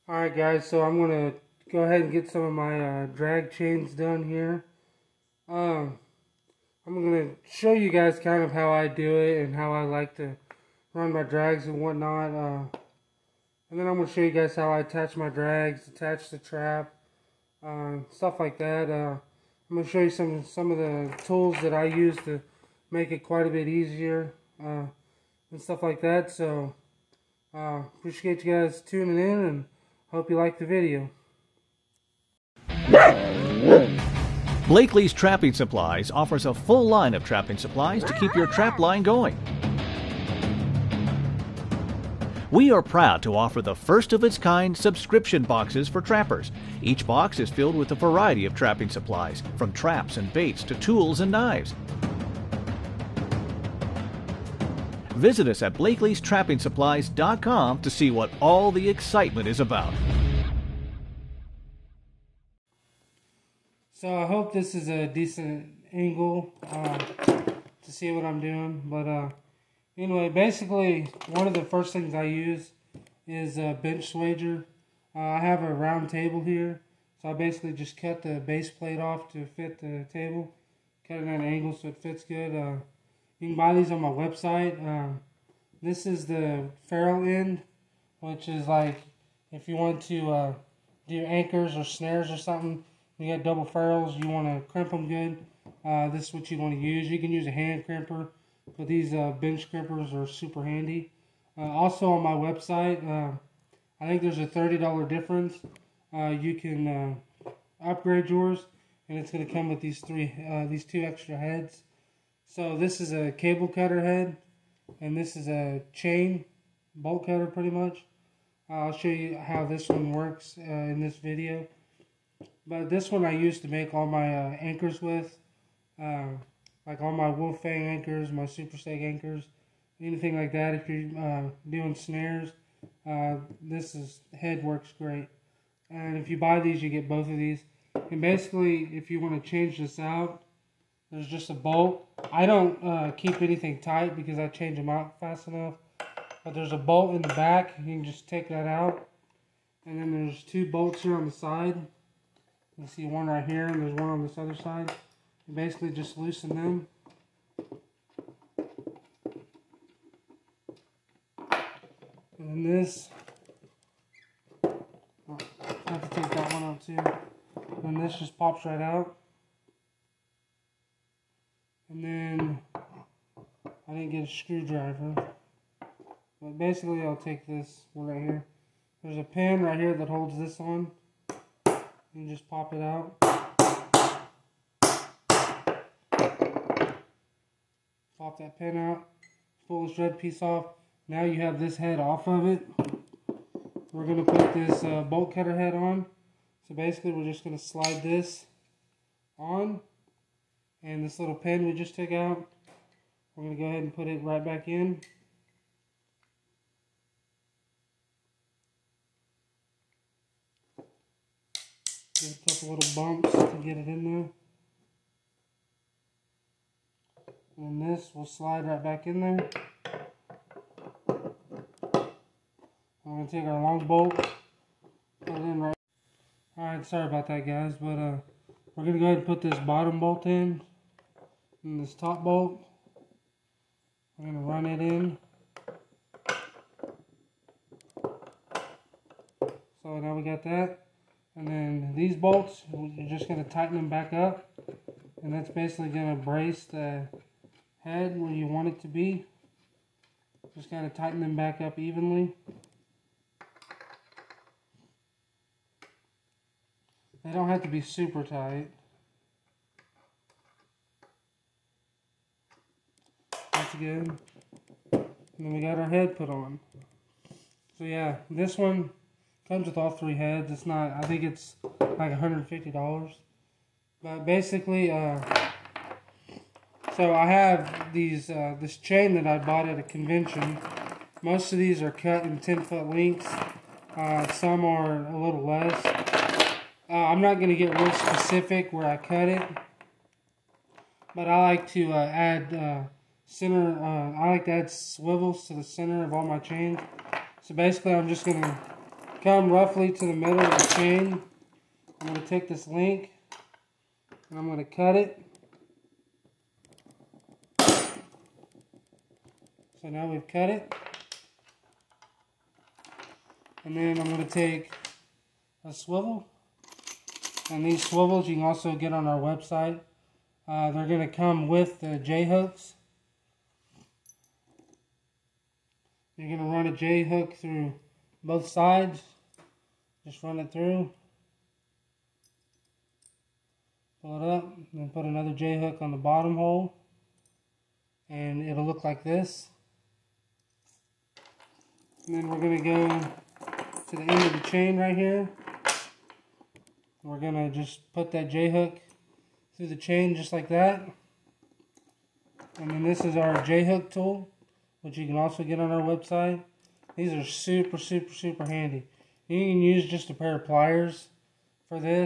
Alright guys, so I'm going to go ahead and get some of my drag chains done here. I'm going to show you guys kind of how I do it and how I like to run my drags and whatnot. And then I'm going to show you guys how I attach my drags, attach the trap, stuff like that. I'm going to show you some of the tools that I use to make it quite a bit easier and stuff like that. So appreciate you guys tuning in and hope you like the video. Blakely's Trapping Supplies offers a full line of trapping supplies to keep your trap line going. We are proud to offer the first of its kind subscription boxes for trappers. Each box is filled with a variety of trapping supplies, from traps and baits to tools and knives. Visit us at Blakeley'sTrappingSupplies.com to see what all the excitement is about. So I hope this is a decent angle to see what I'm doing. But anyway, basically one of the first things I use is a bench swager. I have a round table here, so I basically just cut the base plate off to fit the table. Cut it at an angle so it fits good. You can buy these on my website. This is the ferrule end, which is like if you want to do anchors or snares or something. You got double ferrules, you want to crimp them good. This is what you want to use. You can use a hand crimper, but these bench crimpers are super handy. Also on my website, I think there's a $30 difference. You can upgrade yours, and it's going to come with these two extra heads. So this is a cable cutter head, and this is a chain bolt cutter pretty much. I'll show you how this one works in this video. But this one I used to make all my anchors with, like all my wolf fang anchors, my super stake anchors, anything like that. If you're doing snares, this head works great. And if you buy these, you get both of these. And basically, if you want to change this out, there's just a bolt. I don't keep anything tight because I change them out fast enough. But there's a bolt in the back. You can just take that out. And then there's two bolts here on the side. You see one right here, and there's one on this other side. You basically just loosen them. And then this, I have to take that one out too. And this just pops right out. And then, I didn't get a screwdriver. But basically I'll take this one right here. There's a pin right here that holds this on. You just pop it out. Pop that pin out. Pull this red piece off. Now you have this head off of it. We're going to put this bolt cutter head on. So basically we're just going to slide this on. And this little pin we just took out, we're going to go ahead and put it right back in. Give a couple little bumps to get it in there. And this will slide right back in there. I'm going to take our long bolt, put it in right. Alright, sorry about that guys, but we're going to go ahead and put this bottom bolt in. And this top bolt, we're going to run it in. So now we got that. And then these bolts, you're just going to tighten them back up. And that's basically going to brace the head where you want it to be. Just kind of tighten them back up evenly. They don't have to be super tight. That's good. And then we got our head put on. So yeah, this one comes with all three heads. It's not, I think it's like $150. But basically, so I have these, this chain that I bought at a convention. Most of these are cut in 10-foot lengths. Some are a little less. I'm not going to get real specific where I cut it. But I like to add I like to add swivels to the center of all my chains. So basically I'm just going to come roughly to the middle of the chain, I'm going to take this link and I'm going to cut it. So now we've cut it. And then I'm going to take a swivel. And these swivels you can also get on our website. They're going to come with the J-hooks. You're going to run a J-hook through both sides. Just run it through. Pull it up. And then put another J-hook on the bottom hole. And it'll look like this. And then we're going to go to the end of the chain right here. We're going to just put that J-hook through the chain just like that. And then this is our JHook tool, which you can also get on our website. These are super, super, super handy. You can use just a pair of pliers for this.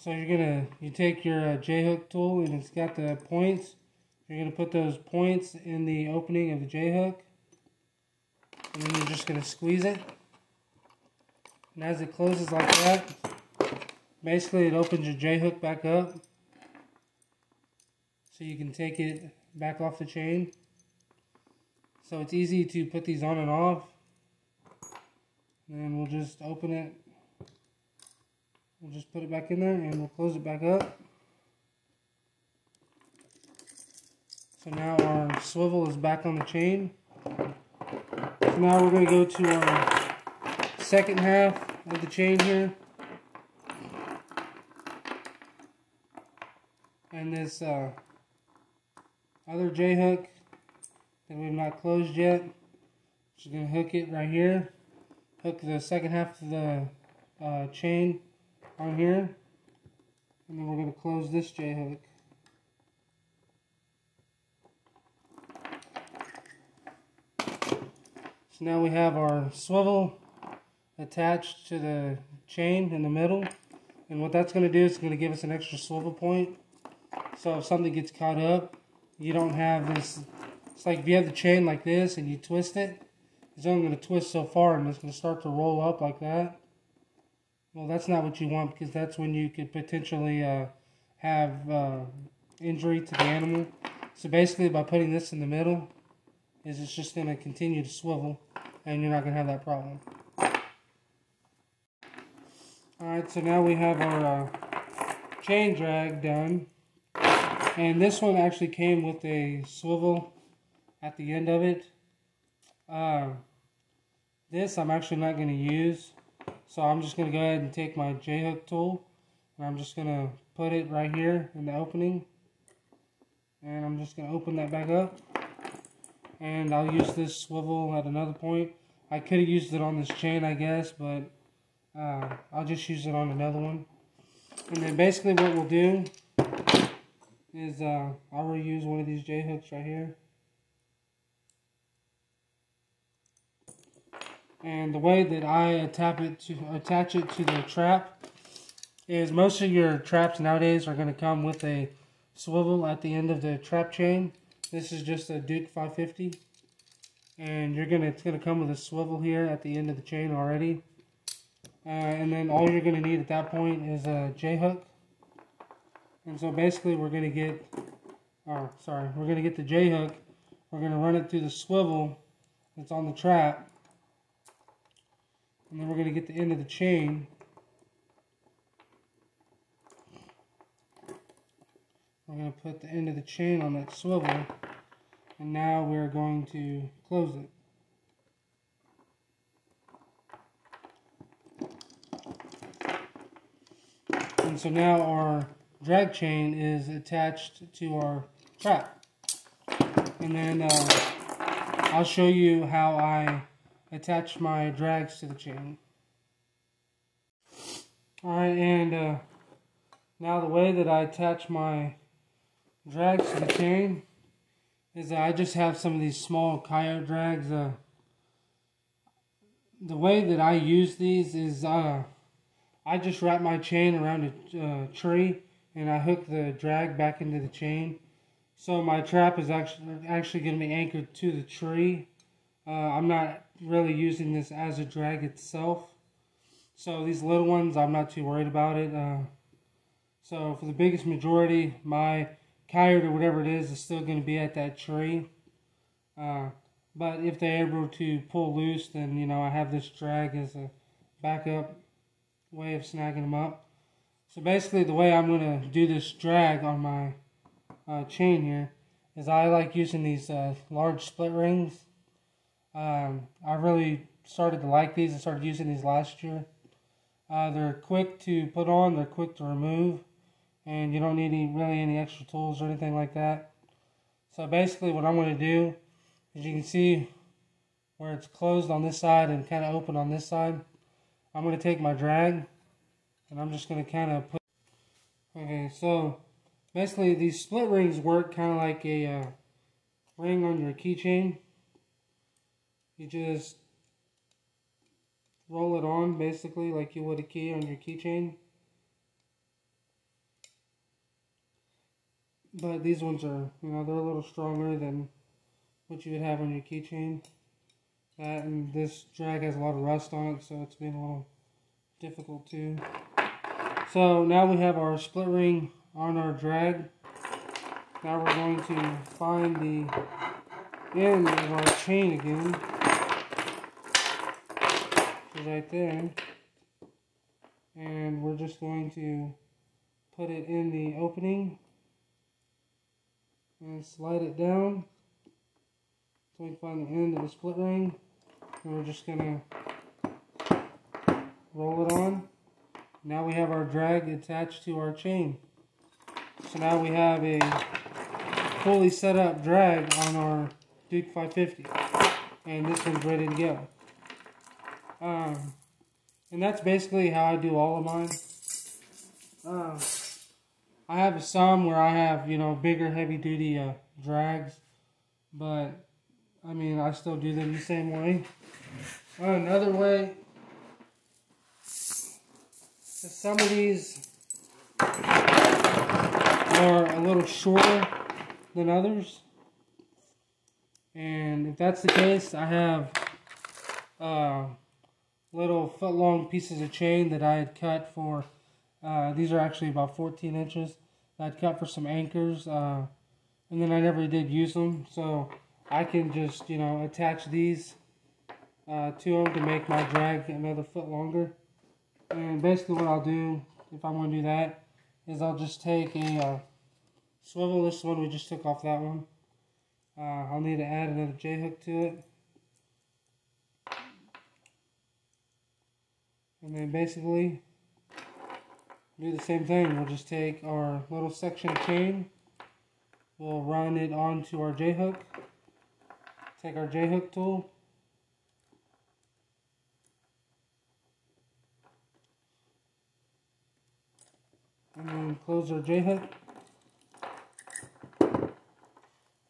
So you take your JHook tool and it's got the points. You're going to put those points in the opening of the J-hook. And then you're just going to squeeze it. And as it closes like that, basically it opens your J-hook back up. So you can take it back off the chain. So it's easy to put these on and off. And then we'll just open it. We'll just put it back in there and we'll close it back up. So now our swivel is back on the chain. So now we're going to go to our second half of the chain here. And this other J-hook that we've not closed yet, just going to hook it right here. Hook the second half of the chain on here. And then we're going to close this J-hook. So now we have our swivel attached to the chain in the middle. And what that's going to do is it's going to give us an extra swivel point. So if something gets caught up, you don't have this. It's like if you have the chain like this and you twist it, it's only going to twist so far and it's going to start to roll up like that. Well, that's not what you want, because that's when you could potentially have injury to the animal. So basically by putting this in the middle, it's just going to continue to swivel and you're not going to have that problem. Alright, so now we have our chain drag done. And this one actually came with a swivel at the end of it. This I'm actually not going to use. So I'm just going to go ahead and take my JHook tool. And I'm just going to put it right here in the opening. And I'm just going to open that back up. And I'll use this swivel at another point. I could have used it on this chain, I guess, but I'll just use it on another one. And then basically what we'll do is I'll reuse one of these J-hooks right here. And the way that I attach it to the trap is most of your traps nowadays are going to come with a swivel at the end of the trap chain. This is just a Duke 550. And it's going to come with a swivel here at the end of the chain already. And then all you're going to need at that point is a J-hook. And so basically we're going to get the J-hook. We're going to run it through the swivel that's on the trap. And then we're going to get the end of the chain. We're going to put the end of the chain on that swivel. And now we're going to close it. And so now our drag chain is attached to our trap. And then I'll show you how I attach my drags to the chain. Alright, and now the way that I attach my drags to the chain is that I just have some of these small coyote drags. The way that I use these is I just wrap my chain around a tree and I hook the drag back into the chain. So my trap is actually going to be anchored to the tree I'm not really using this as a drag itself. So these little ones, I'm not too worried about it. So for the biggest majority, my coyote or whatever it is still going to be at that tree. But if they're able to pull loose, then, you know, I have this drag as a backup way of snagging them up. So basically the way I'm going to do this drag on my chain here is I like using these large split rings. I really started to like these. I started using these last year. They're quick to put on, they're quick to remove, and you don't need really any extra tools or anything like that. So basically what I'm going to do is, you can see where it's closed on this side and kind of open on this side. I'm going to take my drag and I'm just going to kind of put... Okay, so basically these split rings work kind of like a ring on your keychain. You just roll it on basically like you would a key on your keychain. But these ones are, you know, they're a little stronger than what you would have on your keychain. That, and this drag has a lot of rust on it, so it's been a little difficult too. So now we have our split ring on our drag. Now we're going to find the end of our chain again, which is right there. And we're just going to put it in the opening and slide it down so we can find the end of the split ring. And we're just going to roll it on. Now we have our drag attached to our chain. So now we have a fully set up drag on our Duke 550. And this one's ready to go. And that's basically how I do all of mine. I have some where I have, you know, bigger heavy duty drags. But, I mean, I still do them the same way. Another way, some of these are a little shorter than others. And if that's the case, I have little foot-long pieces of chain that I had cut for, these are actually about 14 inches, that I'd cut for some anchors, and then I never did use them, so I can just, you know, attach these to them to make my drag another foot longer. And basically what I'll do, if I want to do that, is I'll just take a swivel. This one we just took off that one. I'll need to add another J-hook to it. And then basically do the same thing. We'll just take our little section of chain, we'll run it onto our J-hook, take our JHook tool, and then close our J-hook.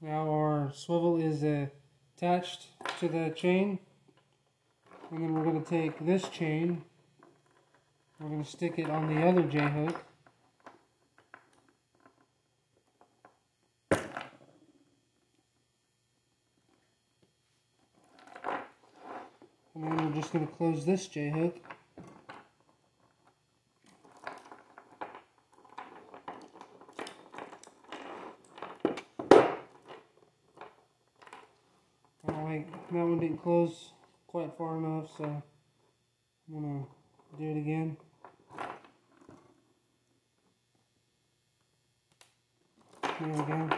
Now our swivel is attached to the chain, and then we're going to take this chain, we're going to stick it on the other J-hook, and then we're just going to close this J-hook. That one didn't close quite far enough, so I'm going to do it again. There we go.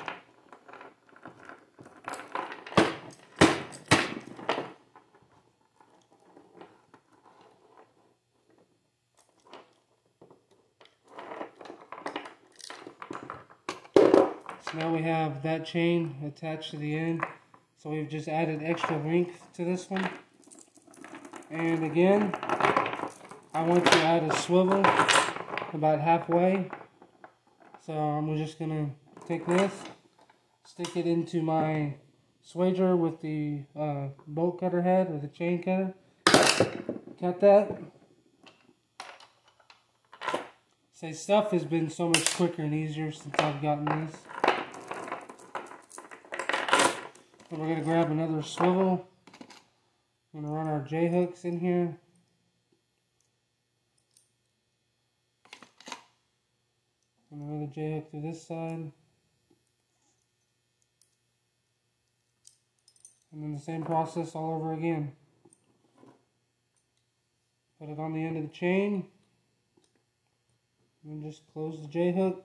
So now we have that chain attached to the end. So we've just added extra length to this one. And again, I want to add a swivel about halfway. So I'm just going to take this, stick it into my swager with the bolt cutter head or the chain cutter. Cut that. Say, stuff has been so much quicker and easier since I've gotten this. And we're going to grab another swivel, I'm going to run our J-hooks in here. And another J-hook through this side. And then the same process all over again. Put it on the end of the chain. And just close the J-hook.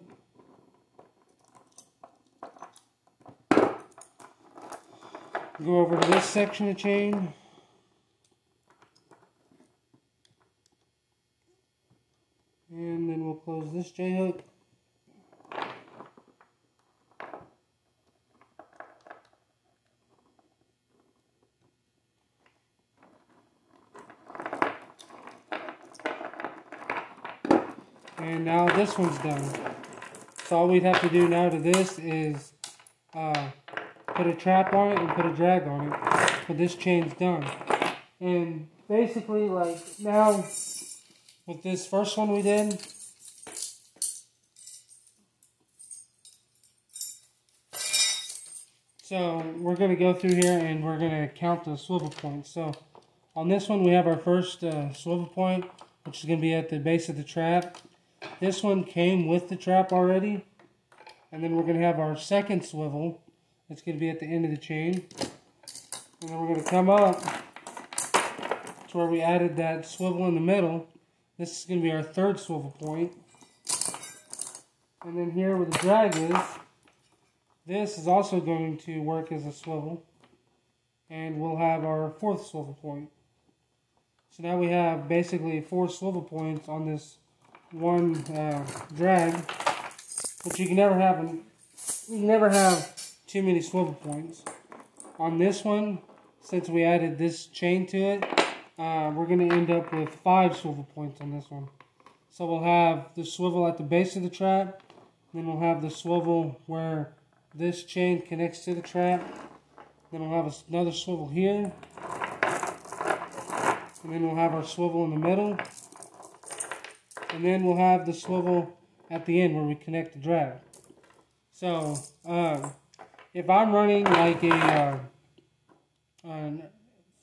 Go over to this section of chain. And then we'll close this J-hook. And now this one's done. So all we'd have to do now to this is put a trap on it and put a drag on it. But this chain's done. And basically, like now, with this first one we did, so we're going to go through here and we're going to count the swivel points. So on this one we have our first swivel point, which is going to be at the base of the trap. This one came with the trap already. And then we're going to have our second swivel. It's going to be at the end of the chain. And then we're going to come up to where we added that swivel in the middle. This is going to be our third swivel point. And then here where the drag is, this is also going to work as a swivel. And we'll have our fourth swivel point. So now we have basically 4 swivel points on this one drag, but you can never have too many swivel points. On this one, since we added this chain to it, we're going to end up with 5 swivel points on this one. So we'll have the swivel at the base of the trap, then we'll have the swivel where this chain connects to the trap, then we'll have another swivel here, and then we'll have our swivel in the middle. And then we'll have the swivel at the end where we connect the drag. So, if I'm running like a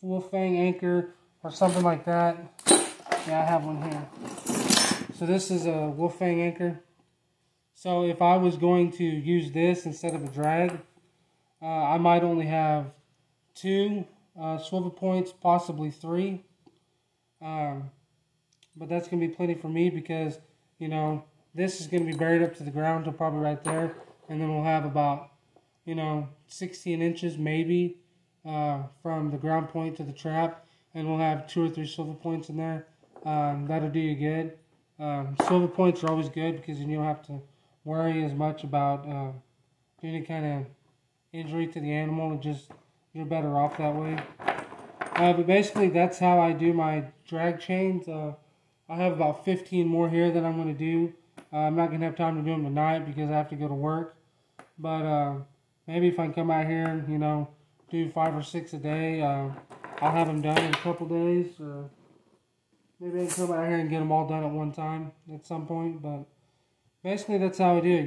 full fang anchor or something like that, yeah, I have one here. So this is a wolf fang anchor. So if I was going to use this instead of a drag, I might only have 2 swivel points, possibly 3. But that's going to be plenty for me because, you know, this is going to be buried up to the ground to probably right there. And then we'll have about, 16 inches maybe from the ground point to the trap. And we'll have 2 or 3 swivel points in there. That'll do you good. Swivel points are always good because you don't have to worry as much about any kind of injury to the animal. You're better off that way. But basically, that's how I do my drag chains. I have about 15 more here that I'm going to do. I'm not going to have time to do them tonight because I have to go to work. But maybe if I can come out here and, do 5 or 6 a day, I'll have them done in a couple days. Maybe I can come out here and get them all done at one time at some point. But basically, that's how I do it,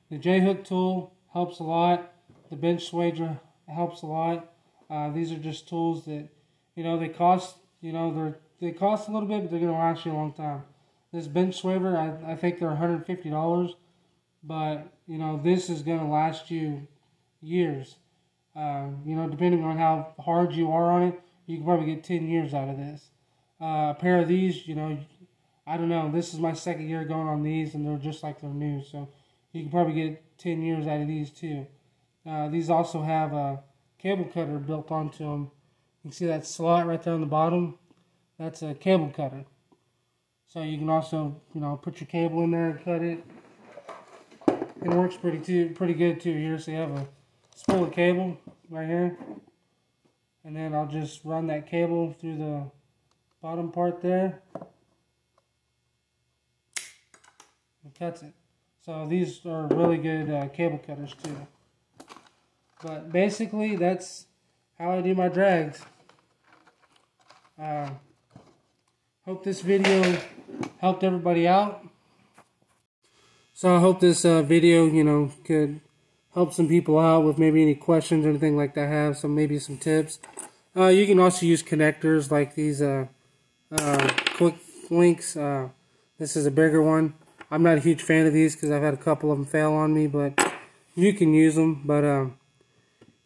The JHook tool helps a lot. The bench swager helps a lot. These are just tools that, they cost, they cost a little bit, but they're going to last you a long time. This bench swaver, I think they're $150, but, this is going to last you years. Depending on how hard you are on it, you can probably get 10 years out of this. A pair of these, I don't know, this is my 2nd year going on these, and they're just like they're new, so you can probably get 10 years out of these too. These also have a cable cutter built onto them. You can see that slot right there on the bottom. That's a cable cutter. So you can also, put your cable in there and cut it. It works pretty good too here. So you have a spool of cable right here. And then I'll just run that cable through the bottom part there. It cuts it. So these are really good cable cutters too. But basically that's how I do my drags. Hope this video helped everybody out. So I hope this video, could help some people out with maybe any questions or anything like that. Maybe some tips. You can also use connectors like these quick links. This is a bigger one. I'm not a huge fan of these because I've had a couple of them fail on me, but you can use them. But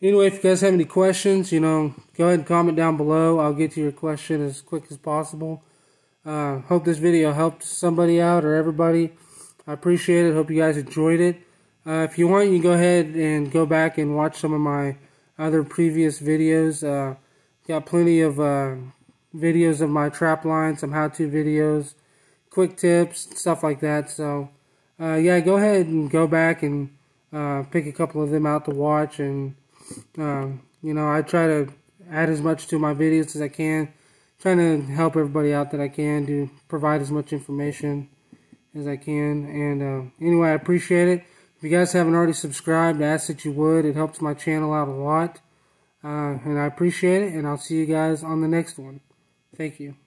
anyway, if you guys have any questions, you know, go ahead and comment down below. I'll get to your question as quick as possible. Hope this video helped somebody out or everybody. I appreciate it. Hope you guys enjoyed it. If you want, you can go ahead and go back and watch some of my other previous videos. Got plenty of videos of my trap line, some how-to videos, quick tips, stuff like that. So, yeah, go ahead and go back and pick a couple of them out to watch. And, you know, I try to add as much to my videos as I can. Trying to help everybody out that I can, to provide as much information as I can. And anyway, I appreciate it. If you guys haven't already subscribed, I ask that you would. It helps my channel out a lot. And I appreciate it, and I'll see you guys on the next one. Thank you.